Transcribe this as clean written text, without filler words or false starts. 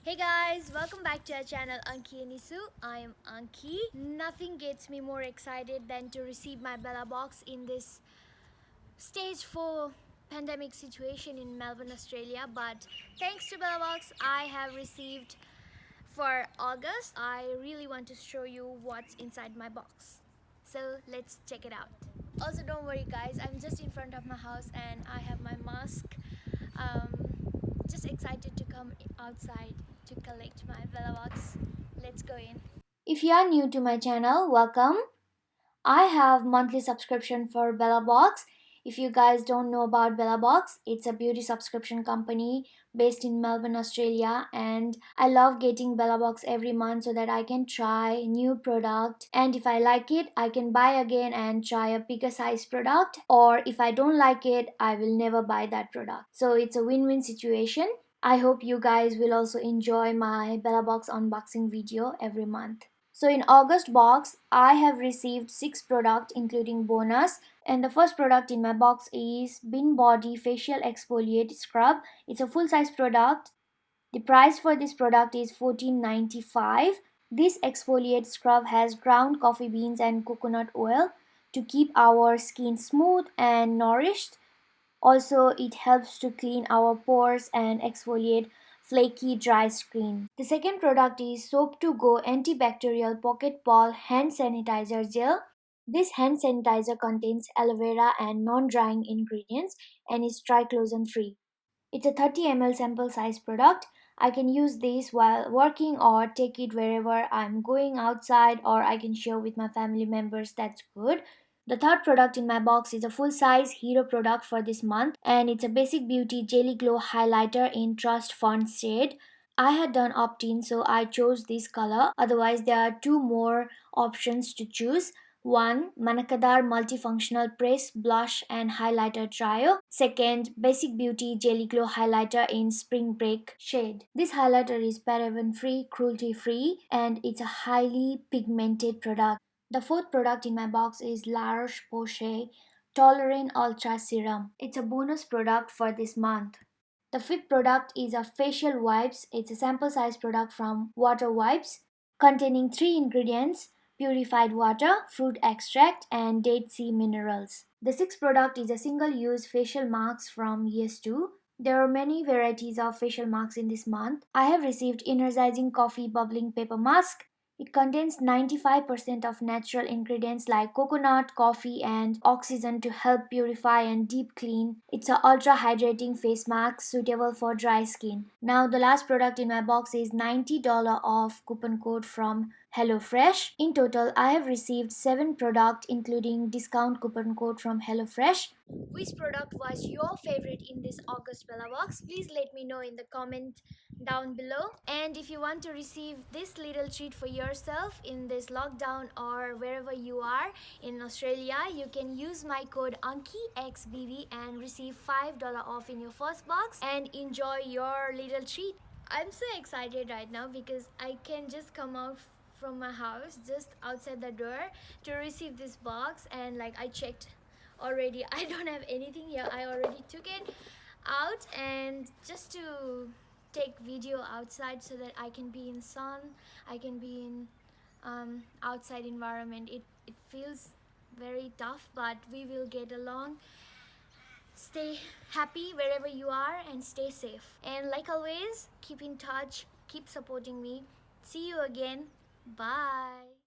Hey guys, welcome back to our channel Anki and Ishu. I am Anki. Nothing gets me more excited than to receive my bellabox in this stage 4 pandemic situation in Melbourne, Australia. But thanks to bellabox, I have received for August. I really want to show you what's inside my box. So let's check it out. Also, don't worry guys, I'm just in front of my house and I have my mask. Um, just excited to come outside to collect my bellabox. Let's go in. If you are new to my channel, welcome. I have monthly subscription for bellabox. If you guys don't know about bellabox, it's a beauty subscription company based in Melbourne, Australia, and I love getting bellabox every month so that I can try new product, and if I like it I can buy again and try a bigger size product, or if I don't like it I will never buy that product. So it's a win-win situation. I hope you guys will also enjoy my bellabox unboxing video every month. So in August box, I have received 6 products including bonus, and the first product in my box is Bin Body Facial Exfoliate Scrub. It's a full size product. The price for this product is $14.95. This exfoliate scrub has ground coffee beans and coconut oil to keep our skin smooth and nourished. Also, it helps to clean our pores and exfoliate flaky dry skin. The second product is Soap to Go Antibacterial Pocket Ball Hand Sanitizer Gel. This hand sanitizer contains aloe vera and non-drying ingredients and is triclosan free. It's a 30 ml sample size product. I can use this while working or take it wherever I'm going outside, or I can share with my family members. That's good. The third product in my box is a full size hero product for this month, and it's a Basic Beauty Jelly Glow Highlighter in Trust Font shade. I had done opt-in, so I chose this color. Otherwise, there are two more options to choose. One, Manakadar Multifunctional Press Blush and Highlighter Trio. Second, Basic Beauty Jelly Glow Highlighter in Spring Break shade. This highlighter is paraben free, cruelty free, and it's a highly pigmented product. The fourth product in my box is La Roche-Posay Toleraine Ultra Serum. It's a bonus product for this month. The fifth product is a facial wipes. It's a sample size product from Water Wipes containing 3 ingredients: purified water, fruit extract, and Dead Sea minerals. The sixth product is a single use facial mask from Yes2. There are many varieties of facial masks in this month. I have received Energizing Coffee Bubbling Paper Mask. It contains 95% of natural ingredients like coconut, coffee, and oxygen to help purify and deep clean. It's a ultra hydrating face mask suitable for dry skin. Now the last product in my box is $90 off coupon code from Hellofresh. In total, I have received 7 products including discount coupon code from Hellofresh. Which product was your favorite in this August Bella box? Please let me know in the comment down below. And if you want to receive this little treat for yourself in this lockdown or wherever you are in Australia, you can use my code ANKIXBV and receive $5 off in your first box and enjoy your little treat. I'm so excited right now because I can just come out from my house just outside the door to receive this box, and like I checked already, I don't have anything here. I already took it out and just to take video outside so that I can be in sun, I can be in outside environment. It feels very tough, but we will get along. Stay happy wherever you are and stay safe, and like always, keep in touch, keep supporting me. See you again. Bye.